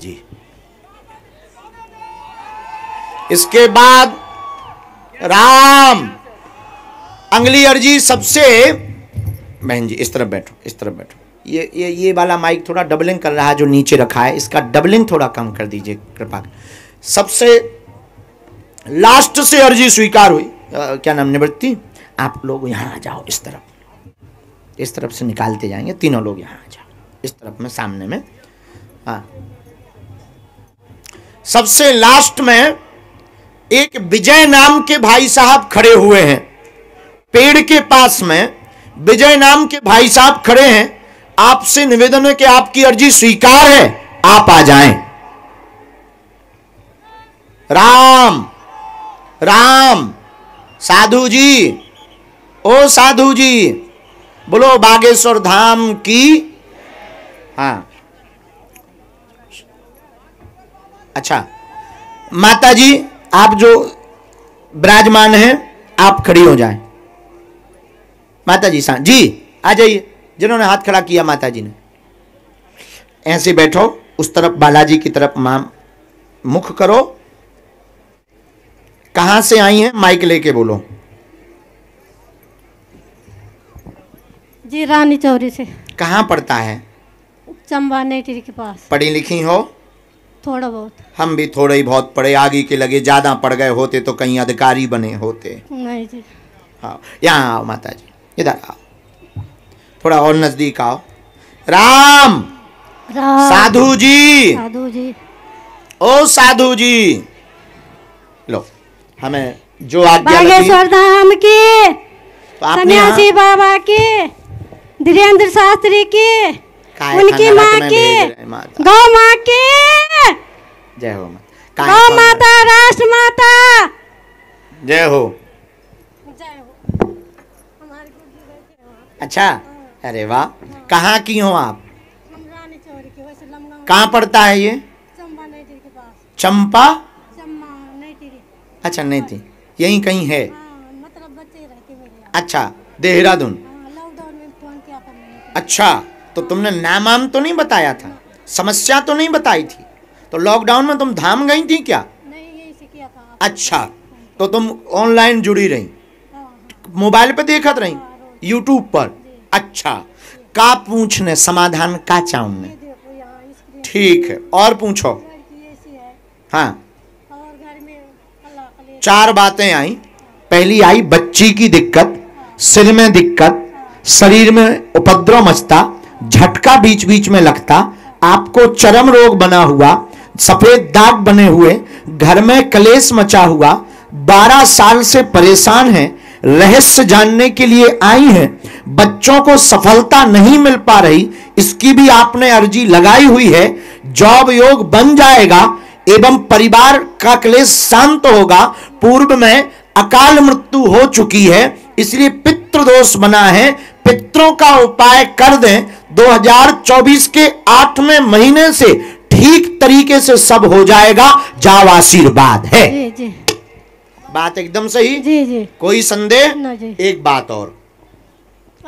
जी। इसके बाद राम अगली अर्जी सबसे, बहन जी इस तरफ बैठो, इस तरफ बैठो। ये वाला माइक थोड़ा डबलिंग कर रहा है जो नीचे रखा है, इसका डबलिंग थोड़ा कम कर दीजिए कृपा। सबसे लास्ट से अर्जी स्वीकार हुई, क्या नाम, निवृत्ति, आप लोग यहाँ आ जाओ, इस तरफ से निकालते जाएंगे, तीनों लोग यहाँ आ जाओ, इस तरफ में, सामने में। हाँ, सबसे लास्ट में एक विजय नाम के भाई साहब खड़े हुए हैं, पेड़ के पास में विजय नाम के भाई साहब खड़े हैं। आपसे निवेदन है कि आपकी अर्जी स्वीकार है, आप आ जाएं। राम राम, साधु जी, ओ साधु जी, बोलो बागेश्वर धाम की। हाँ, अच्छा माता जी आप जो विराजमान हैं आप खड़ी हो जाएं। माता जी जी आ जाइए, जिन्होंने हाथ खड़ा किया माता जी ने, ऐसे बैठो, उस तरफ बालाजी की तरफ मुख करो। कहां से आई हैं, माइक लेके बोलो। जी रानी चौरी से। कहां पड़ता है? चंबा नेटी के पास। पढ़ी लिखी हो? थोड़ा बहुत। हम भी थोड़ा ही बहुत पढ़े, आगे के लगे, ज्यादा पढ़ गए होते तो कहीं अधिकारी बने होते। नहीं जी। हाँ, यहाँ आओ माता जी, इधर आओ, थोड़ा और नजदीक आओ। राम साधु जी, साधु जी, ओ साधु जी, लो हमें जो आज्ञा लगी। बागेश्वर धाम की, तो सन्यासी बाबा की, धीरेन्द्र शास्त्री की, उनकी माँ की, गौ माँ की, जय हो गौ माता, राष्ट्र माता, जय हो। अच्छा, अरे वाह, कहाँ की हो आप? कहाँ पड़ता है ये? चंपा, अच्छा नहीं थी, यहीं कहीं है? मतलब बच्चे रहते मेरे। अच्छा, देहरादून। लॉकडाउन में फोन किया था मैंने। अच्छा, तो तुमने नाम तो नहीं बताया था, समस्या तो नहीं बताई थी, तो लॉकडाउन में तुम धाम गई थी क्या? नहीं, यही से किया था। अच्छा, तो तुम ऑनलाइन जुड़ी रही, मोबाइल पे देखत रही, यूट्यूब पर। अच्छा, का पूछने समाधान का चाहूने, ठीक है, और पूछो। हाँ, चार बातें आई। पहली आई बच्ची की दिक्कत, सिर में दिक्कत, शरीर में उपद्रव मचता, झटका बीच बीच में लगता, आपको चर्म रोग बना हुआ, सफेद दाग बने हुए, घर में कलेश मचा हुआ, 12 साल से परेशान हैं, रहस्य जानने के लिए आई हैं, बच्चों को सफलता नहीं मिल पा रही, इसकी भी आपने अर्जी लगाई हुई है, जॉब योग बन जाएगा एवं परिवार का क्लेश शांत होगा, पूर्व में अकाल मृत्यु हो चुकी है इसलिए पितृदोष बना है, पितरों का उपाय कर दें, 2024 के 8वें महीने से ठीक तरीके से सब हो जाएगा, जाओ आशीर्वाद है। जी जी, बात एकदम सही। जी जी, कोई संदेह? ना जी। एक बात और,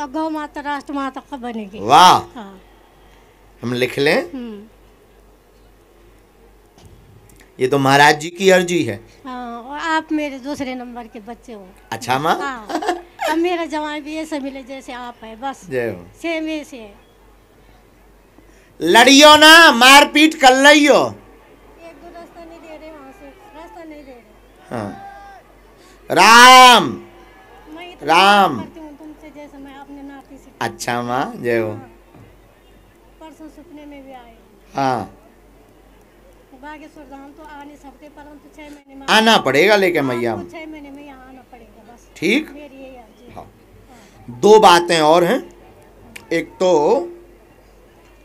गौ माता, राष्ट्र माता कब बनेगी? वाह, हाँ। हम लिख लें, ये तो महाराज जी की अर्जी है। हाँ, और आप मेरे दूसरे नंबर के बच्चे हो। अच्छा माँ, हाँ, अब मेरा जवान भी ऐसे मिले जैसे आप है, बस जय हो। सेम ऐसे है। लड़ियो ना, मारपीट कर लियो। एक दो रास्ता नहीं दे रहे, वहाँ से रास्ता नहीं दे रहे। हाँ, राम मैं इतना राम, करती हूँ तुमसे जैसे मैं अपने नाती से। अच्छा माँ, जय हो। परसों सपने में भी आए। हाँ, बागेश्वर धाम तो आ नहीं सकते, परंतु 6 महीने में आना पड़ेगा, लेकिन मैया 6 महीने में यहाँ आना पड़ेगा, बस ठीक। मेरी यही अर्जी है। हाँ, दो बातें और हैं। एक तो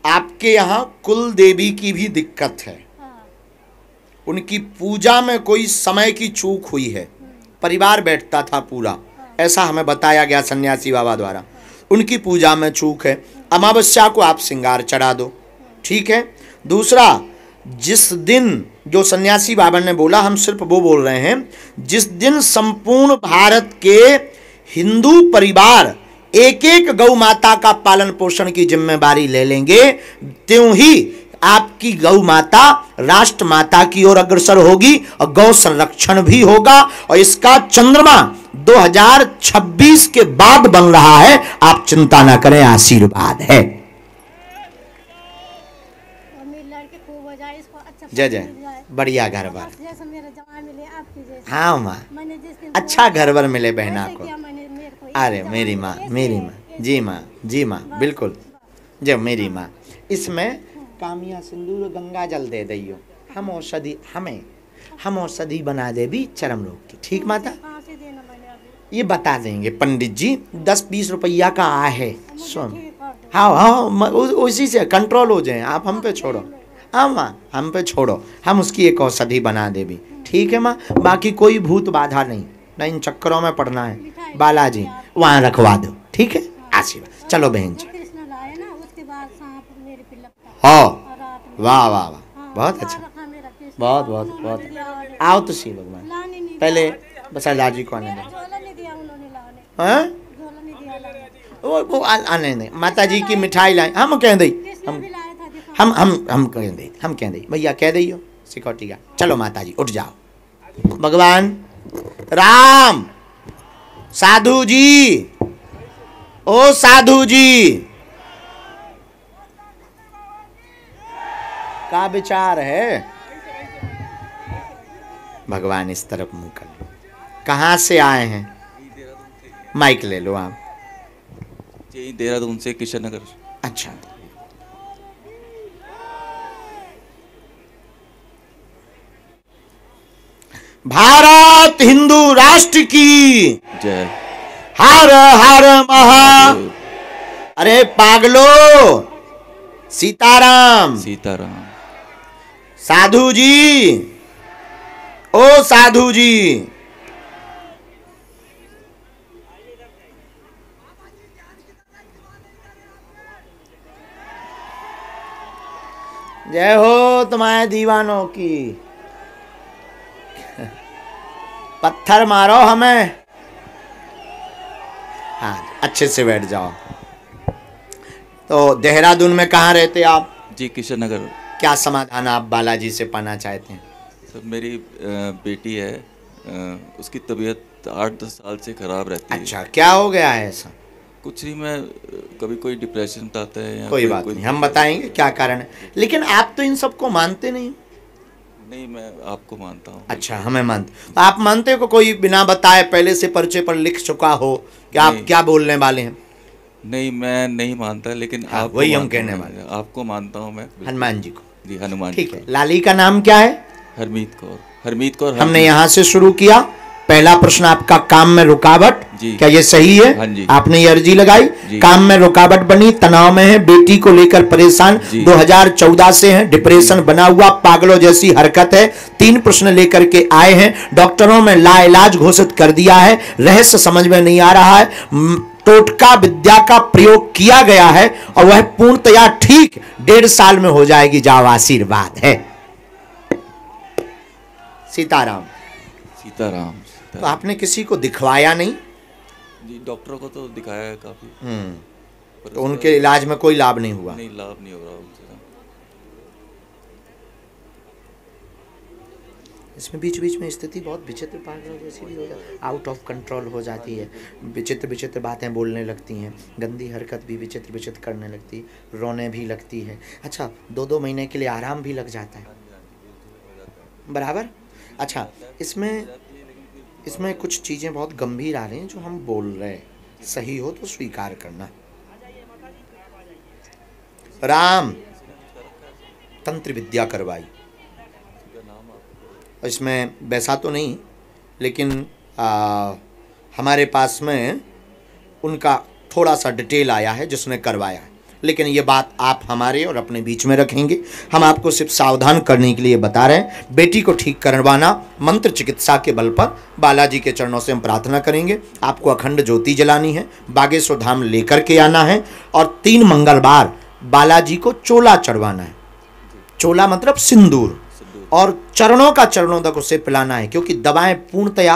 आपके यहाँ कुल देवी की भी दिक्कत है, उनकी पूजा में कोई समय की चूक हुई है, परिवार बैठता था पूरा, ऐसा हमें बताया गया सन्यासी बाबा द्वारा, उनकी पूजा में चूक है, अमावस्या को आप श्रृंगार चढ़ा दो, ठीक है। दूसरा, जिस दिन, जो सन्यासी बाबा ने बोला, हम सिर्फ वो बोल रहे हैं, जिस दिन संपूर्ण भारत के हिंदू परिवार एक एक गौ माता का पालन पोषण की जिम्मेदारी ले लेंगे, त्यों ही आपकी गौ माता राष्ट्र माता की ओर अग्रसर होगी और गौ संरक्षण भी होगा। और इसका चंद्रमा 2026 के बाद बन रहा है, आप चिंता ना करें, आशीर्वाद है। जय जय, बढ़िया घर बार। हाँ माँ, अच्छा घर बार मिले बहना को। अरे मेरी माँ, मेरी माँ, जी माँ, जी माँ, बिल्कुल जय मेरी माँ। इसमें कामिया सिंदूर गंगा जल दे दियो, हम औषधि हम औषधि बना दे भी चरम रोग की। ठीक माता, ये बता देंगे पंडित जी। 10-20 रुपया का आ है, सुन। हाँ हाँ, उसी से कंट्रोल हो जाए, आप हम पे छोड़ो। हाँ माँ, हम पे छोड़ो, हम उसकी एक औषधि बना दे भी। ठीक है माँ, बाकी कोई भूत बाधा नहीं, ना इन चक्करों में पड़ना है। बालाजी वहाँ रखवा दो, ठीक है, आशीर्वाद। चलो बहन जी। हाँ, वाह वाह वाह, बहुत अच्छा, बहुत बहुत बहुत। आओ तो सी भगवान, पहले बस लाजी को आने दो। हाँ, वो आने नहीं, माता जी की मिठाई लाए, हम कह दे, हम कह दे भैया, कह दे सिक्योरिटी का। चलो माता जी उठ जाओ। भगवान राम, साधु जी, ओ साधु जी, का विचार है? भगवान इस तरफ मुंह कर लो। कहाँ से आए हैं? माइक ले लो आप। यही देहरादून से, किशन नगर। अच्छा, भारत हिंदू राष्ट्र की जय। हर हर महा। अरे पागलो, सीताराम, सीताराम। साधु जी, ओ साधु जी, जय हो तुम्हारे दीवानों की। पत्थर मारो हमें। हाँ, अच्छे से बैठ जाओ। तो देहरादून में कहाँ रहते आप? जी, किशन नगर। क्या समाधान आप बालाजी से पाना चाहते हैं? सर, मेरी बेटी है, उसकी तबीयत 8-10 साल से खराब रहती है। अच्छा, क्या हो गया है ऐसा? कुछ नहीं, मैं कभी कोई डिप्रेशन बताते हैं या कोई बात नहीं, हम बताएंगे क्या कारण है। लेकिन आप तो इन सबको मानते नहीं। नहीं, मैं आपको मानता हूँ। अच्छा, हमें मानते। तो आप मानते हो? कोई बिना बताए पहले से पर्चे पर लिख चुका हो कि आप क्या बोलने वाले हैं? नहीं, मैं नहीं मानता, लेकिन हाँ, आप वही हम कहने वाले। आपको मानता हूँ मैं। हनुमान जी को। जी, हनुमान। ठीक है। लाली का नाम क्या है? हरमीत कौर। हरमीत कौर। हमने यहाँ से शुरू किया। पहला प्रश्न आपका, काम में रुकावट, क्या ये सही है? हाँ जी। आपने ये अर्जी लगाई, काम में रुकावट बनी, तनाव में है, बेटी को लेकर परेशान, 2014 से है, डिप्रेशन बना हुआ, पागलों जैसी हरकत है। 3 प्रश्न लेकर के आए हैं, डॉक्टरों में लाइलाज घोषित कर दिया है, रहस्य समझ में नहीं आ रहा है, टोटका विद्या का प्रयोग किया गया है और वह पूर्णतया ठीक 1.5 साल में हो जाएगी। जाओ, आशीर्वाद है। सीताराम। सीताराम। तो आपने किसी को दिखवाया नहीं? जी, डॉक्टरों को तो दिखाया है काफी। तो उनके इलाज में कोई लाभ नहीं हुआ? नहीं, लाभ नहीं हो रहा उनसे। इसमें बीच बीच में स्थिति बहुत विचित्र पागलों जैसी भी हो जाती, आउट ऑफ कंट्रोल हो जाती है, विचित्र विचित्र बातें बोलने लगती हैं, गंदी हरकत भी विचित्र विचित्र करने लगती है, रोने भी लगती है। अच्छा, 2-2 महीने के लिए आराम भी लग जाता है, बराबर। अच्छा, इसमें कुछ चीज़ें बहुत गंभीर आ रही हैं जो हम बोल रहे हैं, सही हो तो स्वीकार करना। राम तंत्र विद्या करवाई, इसमें वैसा तो नहीं, लेकिन हमारे पास में उनका थोड़ा सा डिटेल आया है जिसने करवाया है, लेकिन ये बात आप हमारे और अपने बीच में रखेंगे। हम आपको सिर्फ सावधान करने के लिए बता रहे हैं। बेटी को ठीक करवाना, मंत्र चिकित्सा के बल पर बालाजी के चरणों से हम प्रार्थना करेंगे। आपको अखंड ज्योति जलानी है, बागेश्वर धाम लेकर के आना है और 3 मंगलवार बालाजी को चोला चढ़वाना है। चोला मतलब सिंदूर, और चरणों का चरणों तक उसे पिलाना है, क्योंकि दवाएं पूर्णतया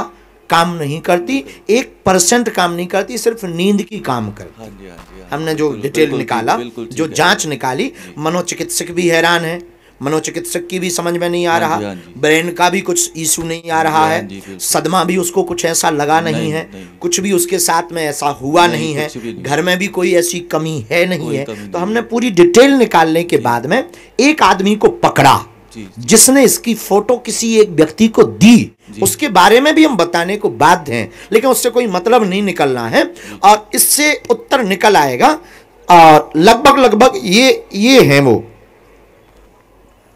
काम नहीं करती, 1% काम नहीं करती, सिर्फ नींद की काम करती। हाँ जी, हाँ जी, हाँ। हमने जो बिल्कुल, डिटेल बिल्कुल निकाला, ठीक, बिल्कुल जो ठीक है। जांच निकाली, मनोचिकित्सक भी हैरान है, मनोचिकित्सक की भी समझ में नहीं आ हाँ रहा, जी, हाँ जी। ब्रेन का भी कुछ इशू नहीं आ रहा हाँ है, जी, बिल्कुल। सदमा भी उसको कुछ ऐसा लगा नहीं है, नहीं। कुछ भी उसके साथ में ऐसा हुआ नहीं है, कुछ भी नहीं। घर में भी कोई ऐसी कमी है नहीं कोई है। कमी तो नहीं हमने है। पूरी डिटेल निकालने के बाद में एक आदमी को पकड़ा, जी, जिसने इसकी फोटो किसी एक व्यक्ति को दी। उसके बारे में भी हम बताने को बाध्य हैं, लेकिन उससे कोई मतलब नहीं निकलना है, और इससे उत्तर निकल आएगा। और लगभग ये हैं वो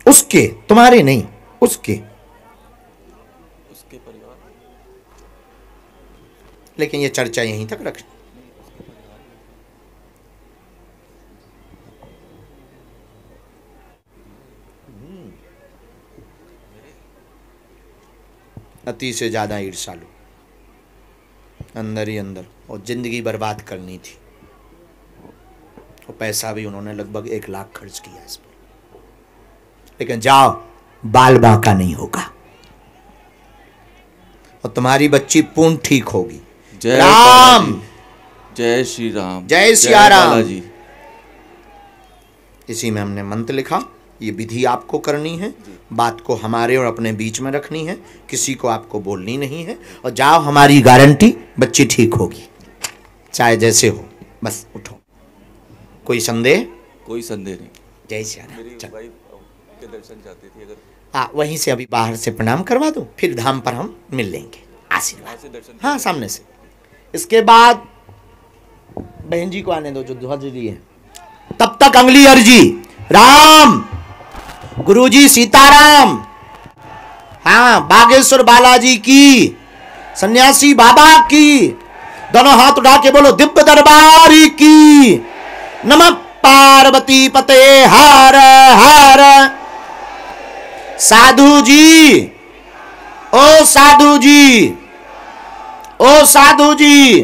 उसके, तुम्हारे नहीं, उसके परिवार। लेकिन ये चर्चा यहीं तक रख। अति से ज्यादा ईर्ष्यालु, अंदर ही अंदर, और जिंदगी बर्बाद करनी थी, और पैसा भी उन्होंने लगभग 1 लाख खर्च किया इस पर। लेकिन जाओ, बाल बांका नहीं होगा, और तुम्हारी बच्ची पूर्ण ठीक होगी। जय राम, बालाजी, जय श्री राम, जय सिया राम। बालाजी। इसी में हमने मंत्र लिखा। ये विधि आपको करनी है, बात को हमारे और अपने बीच में रखनी है, किसी को आपको बोलनी नहीं है। और जाओ, हमारी गारंटी, बच्ची ठीक होगी, चाहे जैसे हो। बस उठो, कोई संदेह? कोई संदेह नहीं। जय श्री राम। मेरी चलो। वाइफ के दर्शन चाहती थी, अगर वहीं से अभी बाहर से प्रणाम करवा दो, फिर धाम पर हम मिल लेंगे। आशीर्वाद। वहाँ से दर्शन। हाँ, सामने से। इसके बाद बहन जी को आने दो जो ध्वज लिए हैं। तब तक अगली अर्जी, राम, गुरुजी सीताराम, हाँ, बागेश्वर बालाजी की, सन्यासी बाबा की, दोनों हाथ उठा के बोलो, दिव्य दरबारी की। नमः पार्वती पते हर हर। साधु जी, ओ साधु जी, ओ साधु जी,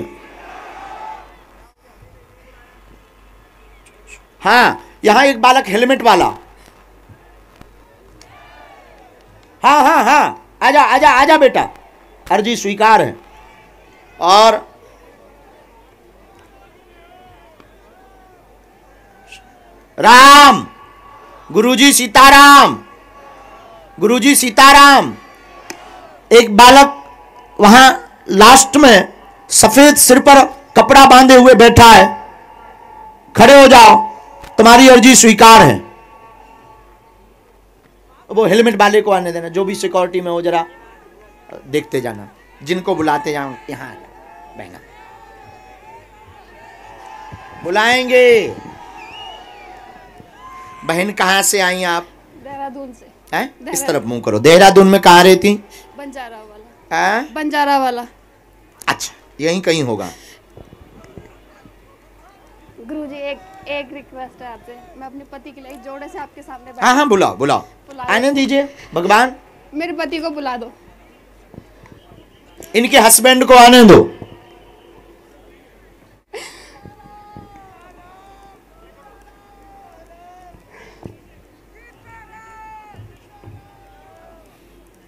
हाँ, यहां एक बालक हेलमेट वाला, हाँ हाँ हाँ, आजा आजा आजा बेटा, अर्जी स्वीकार है। और राम, गुरुजी सीताराम, गुरुजी सीताराम। एक बालक वहां लास्ट में सफेद सिर पर कपड़ा बांधे हुए बैठा है, खड़े हो जाओ, तुम्हारी अर्जी स्वीकार है। वो हेलमेट वाले को आने देना, जो भी सिक्योरिटी में हो जरा देखते जाना, जिनको बुलाते जाओ यहाँ आ जाओ, बहना बुलाएंगे। बहन कहाँ से आई आप? देहरादून से। हैं? इस तरफ मुंह करो। देहरादून में कहाँ रहती? बंजारा वाला। हैं? बंजारा वाला। अच्छा, यहीं कहीं होगा। गुरुजी, एक रिक्वेस्ट है आपसे, मैं अपने पति के लिए जोड़े से आपके सामने हाँ हाँ, बुलाओ बुलाओ, आने दीजिए भगवान। मेरे पति को बुला दो। इनके हस्बैंड को आने दो।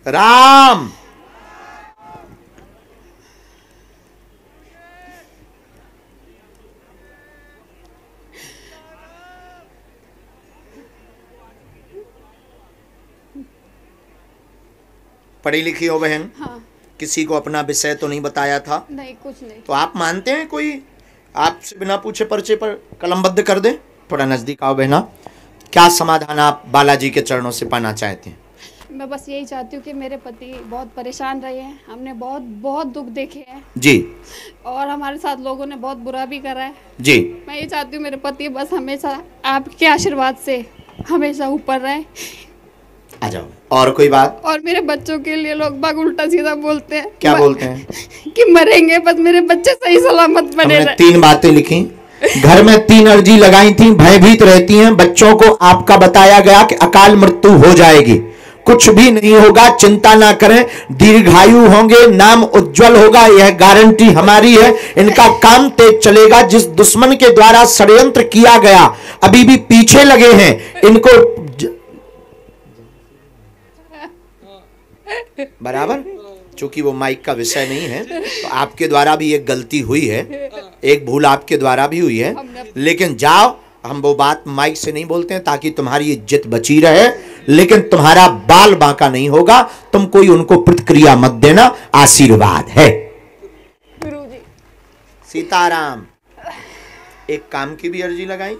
राम, पढ़ी लिखी हो बहन? हाँ। किसी को अपना विषय तो नहीं बताया था? नहीं, कुछ नहीं। तो आप मानते हैं कोई आपसे बिना पूछे पर्चे पर कलमबद्ध कर दे? थोड़ा नजदीक आओ बहना। क्या समाधान आप बालाजी के चरणों से पाना चाहते हैं? मैं बस यही चाहती हूँ कि मेरे पति बहुत परेशान रहे हैं, हमने बहुत बहुत दुख देखे हैं जी, और हमारे साथ लोगों ने बहुत बुरा भी करा है जी। मैं ये चाहती हूँ मेरे पति बस हमेशा आपके आशीर्वाद से हमेशा ऊपर रहे। आ जाओ। और कोई बात? और मेरे बच्चों के लिए लोग बाग उल्टा सीधा बोलते हैं। क्या बोलते हैं? कि मरेंगे, बस मेरे बच्चे सही सलामत बने हमने रहे। 3 बातें लिखी, घर में 3 अर्जी लगाई थी, भयभीत रहती हैं। बच्चों को आपका बताया गया कि अकाल मृत्यु हो जाएगी, कुछ भी नहीं होगा, चिंता ना करें, दीर्घायु होंगे, नाम उज्जवल होगा, यह गारंटी हमारी है। इनका काम तेज चलेगा। जिस दुश्मन के द्वारा षड्यंत्र किया गया अभी भी पीछे लगे हैं, इनको बराबर चूंकि वो माइक का विषय नहीं है तो आपके द्वारा भी एक गलती हुई है, एक भूल आपके द्वारा भी हुई है, लेकिन जाओ, हम वो बात माइक से नहीं बोलते हैं ताकि तुम्हारी इज्जत बची रहे, लेकिन तुम्हारा बाल बांका नहीं होगा। तुम कोई उनको प्रतिक्रिया मत देना, आशीर्वाद है। गुरुजी सीताराम। एक काम की भी अर्जी लगाई।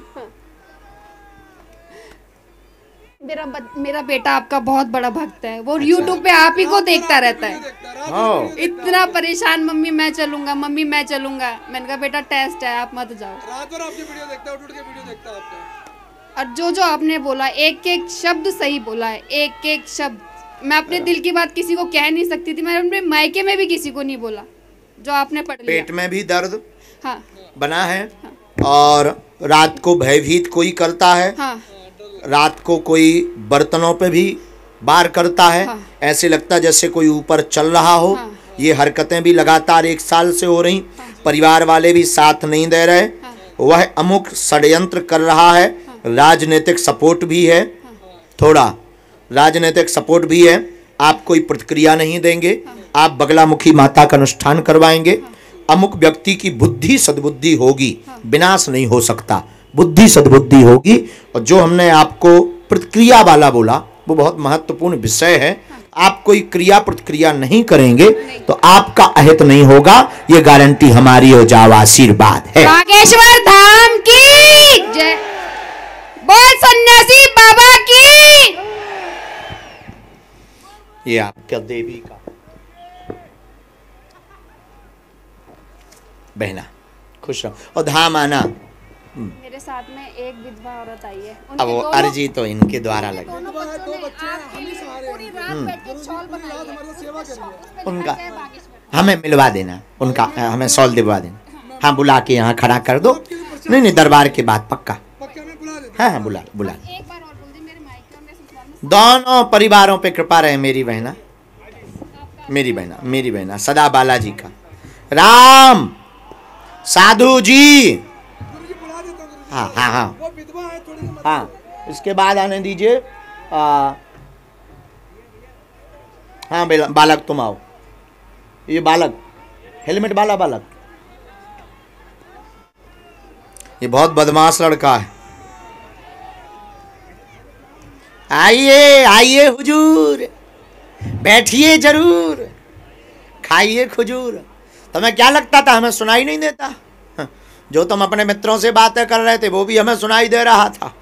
मेरा बेटा आपका बहुत बड़ा भक्त है, वो YouTube पे आप ही को देखता रहता है। इतना परेशान, मम्मी मैं चलूंगा, मम्मी मैं चलूंगा। मैंने कहा बेटा टेस्ट है, आप मत जाओ। रात भर आपकी वीडियो देखता है, उठ के वीडियो देखता है आपका। और जो जो आपने बोला, एक एक शब्द सही बोला है, एक एक शब्द। मैं अपने दिल की बात किसी को कह नहीं सकती थी, मैं अपने मायके में भी किसी को नहीं बोला, जो आपने पढ़ लिया। पेट में भी दर्द हाँ बना है। हाँ। और रात को भयभीत कोई करता है। हाँ। रात को कोई बर्तनों पे भी वार करता है। हाँ। ऐसे लगता जैसे कोई ऊपर चल रहा हो। हाँ। ये हरकतें भी लगातार 1 साल से हो रही। हाँ। परिवार वाले भी साथ नहीं दे रहे। हाँ। वह अमुक षड्यंत्र कर रहा है। हाँ। राजनीतिक सपोर्ट भी है। हाँ। थोड़ा राजनीतिक सपोर्ट भी है। आप कोई प्रतिक्रिया नहीं देंगे। हाँ। आप बगलामुखी माता का अनुष्ठान करवाएंगे। हाँ। अमुक व्यक्ति की बुद्धि सद्बुद्धि होगी। हाँ। विनाश नहीं हो सकता, बुद्धि सद्बुद्धि होगी। और जो हमने आपको प्रतिक्रिया वाला बोला वो बहुत महत्वपूर्ण विषय है। आप कोई क्रिया प्रतिक्रिया नहीं करेंगे तो आपका अहित नहीं होगा, ये गारंटी हमारी हो। जाओ, आशीर्वाद है। बागेश्वर धाम की जय, बोल सन्यासी बाबा की। ये आपका देवी का बहना, खुश रहो और धाम आना। मेरे साथ में एक विधवा औरत आई है। अब वो अर्जी तो इनके द्वारा लगे। उनका हमें मिलवा देना, उनका हमें सॉल दिलवा देना। हाँ, बुला के यहाँ खड़ा कर दो। नहीं, दरबार के बाद पक्का। हाँ, बुला दोनों परिवारों पे कृपा रहे। मेरी बहना सदा बालाजी का। राम साधु जी। हाँ हाँ हाँ हाँ, इसके बाद आने दीजिए। हाँ बालक तुम आओ। ये बालक, हेलमेट वाला बालक, ये बहुत बदमाश लड़का है। आइए आइए हुजूर, बैठिए जरूर, खाइए खजूर। तुम्हें क्या लगता था हमें सुनाई नहीं देता? जो तुम अपने मित्रों से बातें कर रहे थे वो भी हमें सुनाई दे रहा था।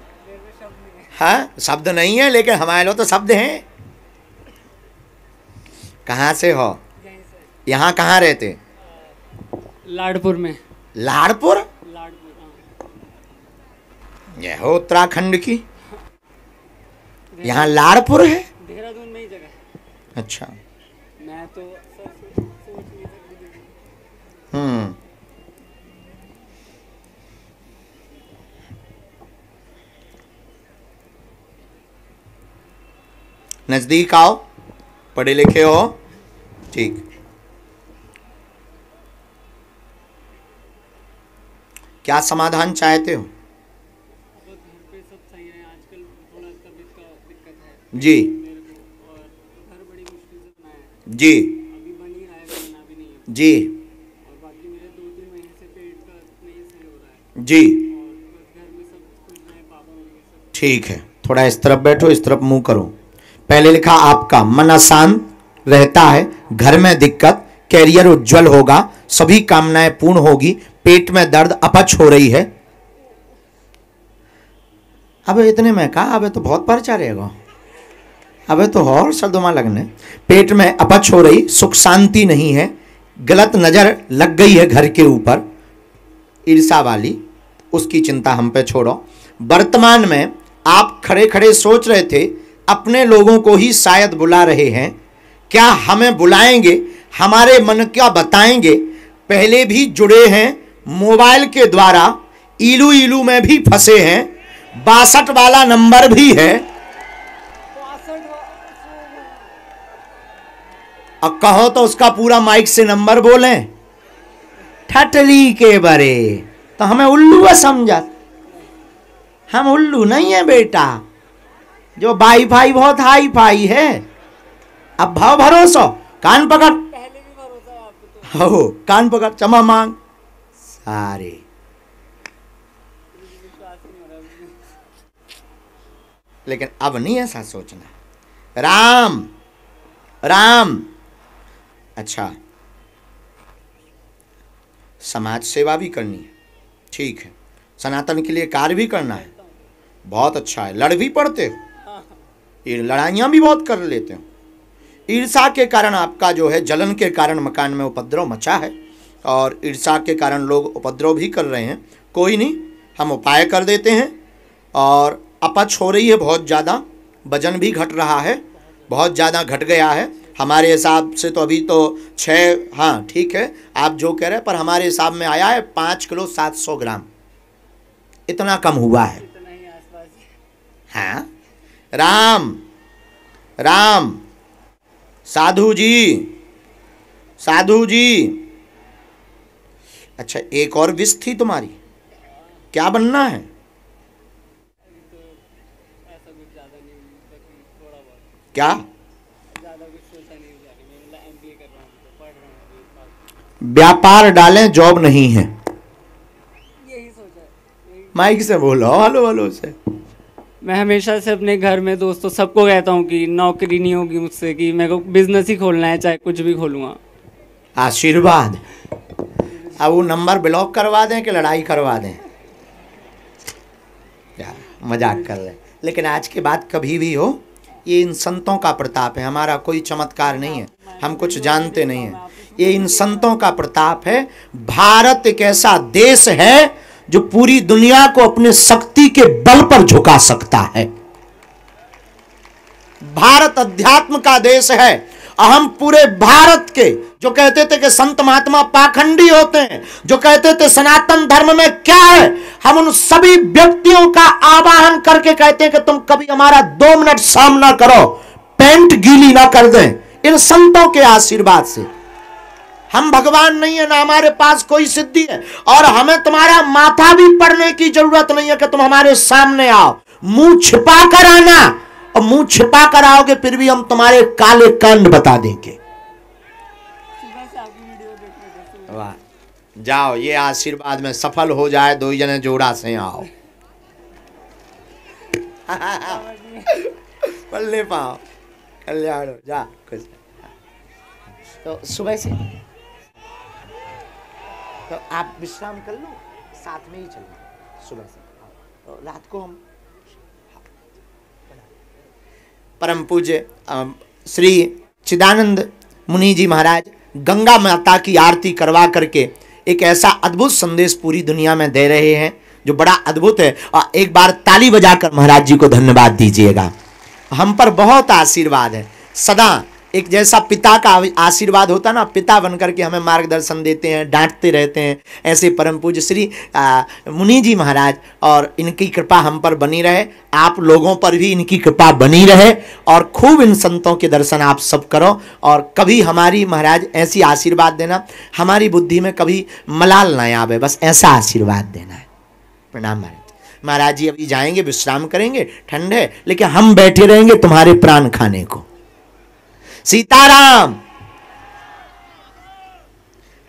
हाँ, शब्द नहीं है लेकिन हमारे लोग तो शब्द हैं। कहाँ से हो? यहाँ कहाँ रहते? लाडपुर में। लाडपुर? यह हो उत्तराखंड की, यहाँ लाडपुर है? देहरादून में ही जगह। अच्छा। मैं तो नजदीक आओ, पढ़े लिखे हो, ठीक। क्या समाधान चाहते हो? घर पे सब सही है, आजकल थोड़ा तबीयत का दिक्कत है जी। और घर बड़ी मुश्किल से बनाया है जी। अभी बन ही रहा है, बना भी नहीं है जी। और बाकी मेरे 2-3 महीने से पेट का नहीं सही हो रहा है जी। और बस घर में सब कुछ नए पापा मम्मी सब। ठीक है, थोड़ा इस तरफ बैठो, इस तरफ मुंह करो। पहले लिखा आपका मन अशांत रहता है, घर में दिक्कत, कैरियर उज्जवल होगा, सभी कामनाएं पूर्ण होगी, पेट में दर्द, अपच हो रही है। अब इतने में कहा, अब तो बहुत पर्चा रहेगा, अब तो और शब्दों लगने। पेट में अपच हो रही, सुख शांति नहीं है, गलत नजर लग गई है घर के ऊपर, ईर्षा वाली, उसकी चिंता हम पे छोड़ो। वर्तमान में आप खड़े खड़े सोच रहे थे अपने लोगों को ही शायद बुला रहे हैं, क्या हमें बुलाएंगे, हमारे मन क्या बताएंगे। पहले भी जुड़े हैं मोबाइल के द्वारा, इलू इलू में भी फंसे हैं, 62 वाला नंबर भी है। अब कहो तो उसका पूरा माइक से नंबर बोलें, ठटली के बरे तो हमें उल्लू समझा। हम उल्लू नहीं है बेटा, जो वाईफाई बहुत हाई फाई है। अब भाव भरोसा कान पकड़, हो कान पकड़, क्षमा मांग सारे। लेकिन अब नहीं ऐसा सोचना। राम राम, अच्छा समाज सेवा भी करनी है, ठीक है, सनातन के लिए कार्य भी करना है, बहुत अच्छा है। लड़ भी पड़ते हो, ये लड़ाइयाँ भी बहुत कर लेते हो। ईर्षा के कारण आपका जो है, जलन के कारण मकान में उपद्रव मचा है, और ईर्षा के कारण लोग उपद्रव भी कर रहे हैं। कोई नहीं, हम उपाय कर देते हैं। और अपच हो रही है बहुत ज़्यादा, वजन भी घट रहा है, बहुत ज़्यादा घट गया है हमारे हिसाब से। तो अभी तो 6, हाँ ठीक है आप जो कह रहे हैं, पर हमारे हिसाब में आया है 5 किलो 700 ग्राम, इतना कम हुआ है। हाँ राम राम, साधु जी साधु जी। अच्छा एक और विश थी तुम्हारी, क्या बनना है? क्या? व्यापार डालें, जॉब नहीं है। माइक से बोलो, हेलो हेलो से। मैं हमेशा से अपने घर में दोस्तों सबको कहता हूँ कि नौकरी नहीं होगी मुझसे, कि मेरे को बिजनेस ही खोलना है, चाहे कुछ भी खोलूँगा। आशीर्वाद। अब वो नंबर ब्लॉक करवा दें कि लड़ाई करवा दें? यार मजाक कर रहे हैं, लेकिन आज के बाद कभी भी हो, ये इन संतों का प्रताप है, हमारा कोई चमत्कार नहीं है, हम कुछ जानते नहीं हैं। ये इन संतों का प्रताप है। भारत एक ऐसा देश है जो पूरी दुनिया को अपने शक्ति के बल पर झुका सकता है। भारत अध्यात्म का देश है। हम पूरे भारत के, जो कहते थे कि संत महात्मा पाखंडी होते हैं, जो कहते थे सनातन धर्म में क्या है, हम उन सभी व्यक्तियों का आवाहन करके कहते हैं कि तुम कभी हमारा 2 मिनट सामना करो, पैंट गीली ना कर दें। इन संतों के आशीर्वाद से। हम भगवान नहीं है, ना हमारे पास कोई सिद्धि है, और हमें तुम्हारा माथा भी पड़ने की जरूरत नहीं है कि तुम हमारे सामने आओ। मुंह छिपा कर आना, और मुंह छिपा कर आओगे फिर भी हम तुम्हारे काले कांड बता देंगे। वाह, जाओ, ये आशीर्वाद में सफल हो जाए, 2 जने जोड़ा से आओ। पल्ले पाओ, कल्याण हो जा कुछ। तो सुबह से तो आप विश्राम कर लो, साथ में ही चलो सुबह से। तो रात को हम परम पूज्य श्री चिदानंद मुनि जी महाराज गंगा माता की आरती करवा करके एक ऐसा अद्भुत संदेश पूरी दुनिया में दे रहे हैं जो बड़ा अद्भुत है। और एक बार ताली बजाकर महाराज जी को धन्यवाद दीजिएगा। हम पर बहुत आशीर्वाद है, सदा एक जैसा पिता का आशीर्वाद होता ना, पिता बनकर के हमें मार्गदर्शन देते हैं, डांटते रहते हैं, ऐसे परम पूज्य श्री मुनि जी महाराज, और इनकी कृपा हम पर बनी रहे, आप लोगों पर भी इनकी कृपा बनी रहे, और खूब इन संतों के दर्शन आप सब करो। और कभी हमारी महाराज ऐसी आशीर्वाद देना, हमारी बुद्धि में कभी मलाल ना आवे, बस ऐसा आशीर्वाद देना है। प्रणाम महाराज। महाराज जी अभी जाएंगे, विश्राम करेंगे, ठंड है, लेकिन हम बैठे रहेंगे तुम्हारे प्राण खाने को। सीताराम।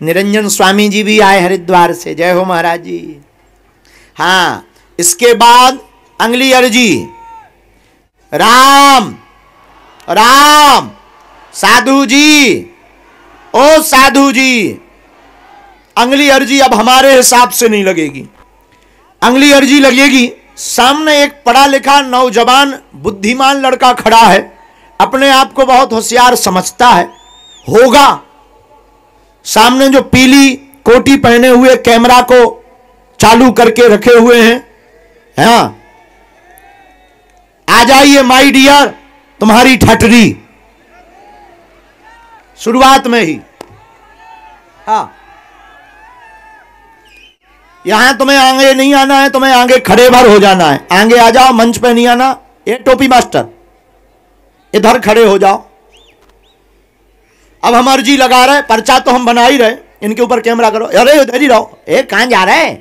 निरंजन स्वामी जी भी आए हरिद्वार से, जय हो महाराज जी। हाँ, इसके बाद अगली अर्जी, राम राम। साधु जी, ओ साधु जी, अगली अर्जी अब हमारे हिसाब से नहीं लगेगी, अगली अर्जी लगेगी। सामने एक पढ़ा लिखा नौजवान बुद्धिमान लड़का खड़ा है, अपने आप को बहुत होशियार समझता है, होगा। सामने जो पीली कोटी पहने हुए कैमरा को चालू करके रखे हुए हैं, हाँ, आ जाइए माय डियर, तुम्हारी ठटरी शुरुआत में ही। हाँ, यहां तुम्हें आगे नहीं आना है, तुम्हें आगे खड़े भर हो जाना है। आगे आ जाओ, मंच पे नहीं आना। ये टोपी मास्टर इधर खड़े हो जाओ। अब हम अर्जी लगा रहे, पर्चा तो हम बना ही रहे, इनके ऊपर कैमरा करो। अरे उधर ही रहो। ए कहां जा रहे,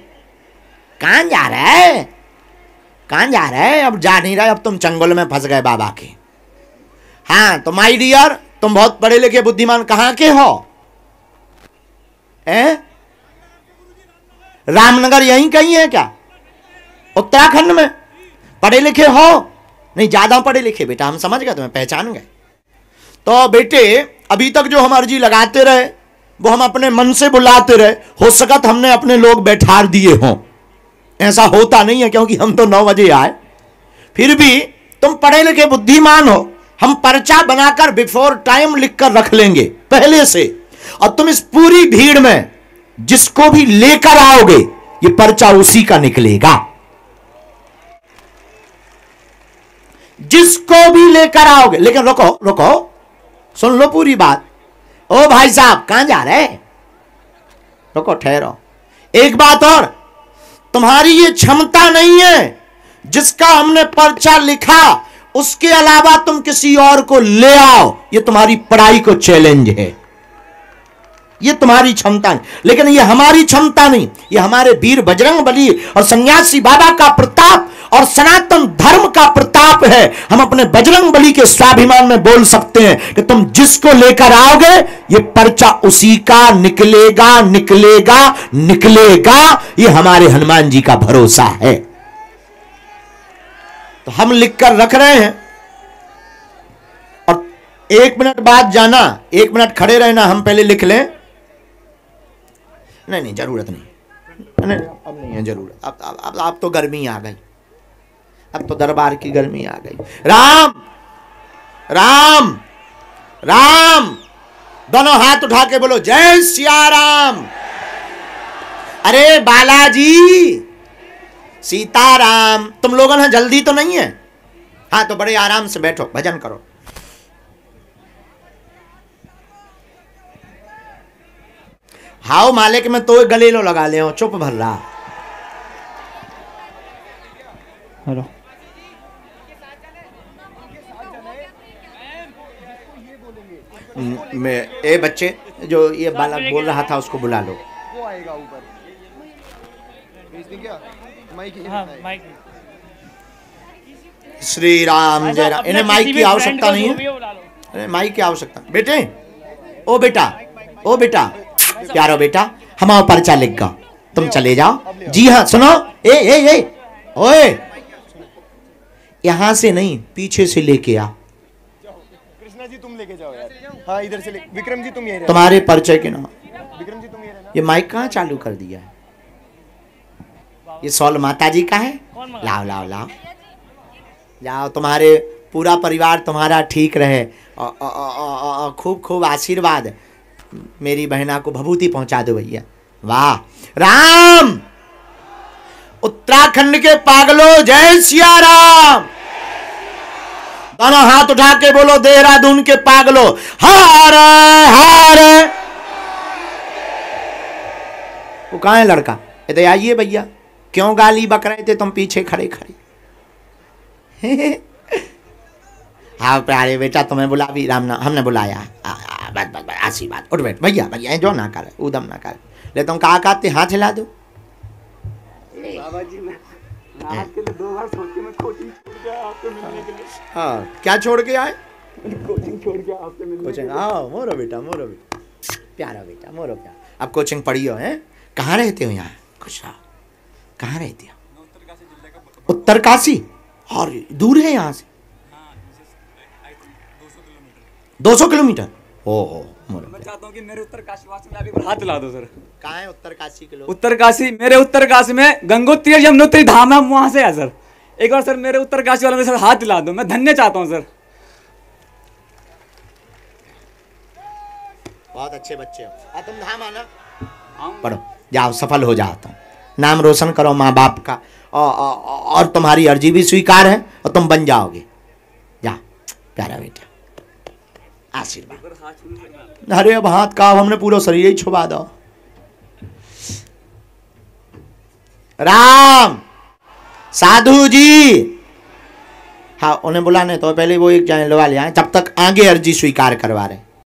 कहां जा रहे, कहां जा रहे? अब जा नहीं रहे, अब तुम चंगुल में फंस गए बाबा के। हाँ, तो माय डियर, तुम बहुत पढ़े लिखे बुद्धिमान, कहां के हो? हैं? रामनगर यहीं कहीं है क्या? उत्तराखंड में पढ़े लिखे हो? नहीं, ज्यादा पढ़े लिखे बेटा, हम समझ गए, तुम्हें पहचान गए। तो बेटे अभी तक जो हम अर्जी लगाते रहे वो हम अपने मन से बुलाते रहे, हो सकत हमने अपने लोग बैठार दिए हों। ऐसा होता नहीं है क्योंकि हम तो 9 बजे आए। फिर भी तुम पढ़े लिखे बुद्धिमान हो, हम पर्चा बनाकर बिफोर टाइम लिखकर रख लेंगे पहले से, और तुम इस पूरी भीड़ में जिसको भी लेकर आओगे ये पर्चा उसी का निकलेगा। जिसको भी लेकर आओगे, लेकिन रुको रुको, सुन लो पूरी बात। ओ भाई साहब कहां जा रहे? रुको, ठहरो। एक बात और, तुम्हारी ये क्षमता नहीं है जिसका हमने पर्चा लिखा उसके अलावा तुम किसी और को ले आओ, ये तुम्हारी पढ़ाई को चैलेंज है, ये तुम्हारी क्षमता नहीं। लेकिन ये हमारी क्षमता नहीं, ये हमारे वीर बजरंगबली और सन्यासी बाबा का प्रताप और सनातन धर्म का प्रताप है। हम अपने बजरंगबली के स्वाभिमान में बोल सकते हैं कि तुम जिसको लेकर आओगे ये पर्चा उसी का निकलेगा, निकलेगा, निकलेगा। ये हमारे हनुमान जी का भरोसा है। तो हम लिखकर रख रहे हैं, और 1 मिनट बाद जाना, 1 मिनट खड़े रहना, हम पहले लिख लें। नहीं नहीं, जरूरत नहीं, नहीं अब नहीं है जरूरत। अब तो गर्मी आ गई, अब तो दरबार की गर्मी आ गई। राम राम राम, दोनों हाथ उठा के बोलो जय सिया राम। अरे बालाजी सीताराम। तुम लोगों ने जल्दी तो नहीं है? हाँ तो बड़े आराम से बैठो, भजन करो। हाउ मालिक में तो गले लो लगा ले, चुप भर रहा। हेलो, ए बच्चे, जो ये बालक बोल रहा था उसको बुला लो। वो आएगा ऊपर, क्या माइक? श्री राम जय राम। इन्हें माइक की आवश्यकता नहीं है, माइक की आवश्यकता। बेटे, ओ बेटा, ओ बेटा, प्यारो बेटा, हम पर्चा लिख गो, तुम चले जाओ। जी हाँ सुनो, ए ए ए ओए, यहां से नहीं पीछे से लेके आ। कृष्णा जी तुम लेके जाओ यार। हाँ इधर से विक्रम जी तुम ये तुम्हारे परिचय के नाम। विक्रम जी तुम ये रहना। ये माइक कहाँ चालू कर दिया है? ये सॉल माता जी का है। लाओ लाओ लाओ, जाओ, तुम्हारे पूरा परिवार तुम्हारा ठीक रहे, खूब खूब आशीर्वाद। मेरी बहना को भभूति पहुंचा दो भैया। वाह राम। उत्तराखंड के पागलों जय सिया राम। दोनों हाथ उठा के बोलो देहरादून के पागलों हार हार। वो कहाँ है लड़का? इधर आइए भैया। क्यों गाली बक रहे थे तुम पीछे खड़े खड़े? हाँ प्यारे बेटा, तुम्हें बुला भी राम ना, हमने बुलाया। बस बस बस, आशीर्वाद। उठ बैठ भैया, भैया जो ना करे उदम ना करे। ले तुम कहा कहते हाथ हिला दो। बाबा जी मैं आज के लिए 2 बार सोच के मैं कोचिंग छोड़ के आया आपसे मिलने के लिए। हाँ क्या छोड़ के आए? कोचिंग छोड़ के आपसे मिलने कोचिंग। आओ मोरो बेटा, मोरो बेटा, प्यारा बेटा, मोरो प्यारा। अब कोचिंग पढ़ियो हैं? कहाँ रहते हो यहाँ? खुश रहो। कहाँ रहते हो? उत्तरकाशी। और दूर है यहाँ से? 200 किलोमीटर। ओहो, मैं चाहता हूँ कि मेरे उत्तरकाशी वासी में अभी हाथ ला दो सर। कहाँ है उत्तरकाशी के लोग? उत्तरकाशी, मेरे उत्तरकाशी में गंगोत्री यमुनोत्री धाम है, वहां से है सर। एक बार सर मेरे उत्तरकाशी वालों में सर हाथ ला दो, मैं धन्य चाहता हूँ सर। बहुत अच्छे बच्चे हो। तुम धाम आना, पढ़ो, जाओ, सफल हो जाओ, तुम नाम रोशन करो माँ बाप का, और तुम्हारी अर्जी भी स्वीकार है और तुम बन जाओगे। जा प्यारा बेटा, आशीर्वाद। अरे अब हाथ का, हमने पूरा शरीर ही छुपा दो। राम साधु जी, हाँ उन्हें बुलाने तो पहले वो एक जाने लगा ले आए, तब तक आगे अर्जी स्वीकार करवा रहे।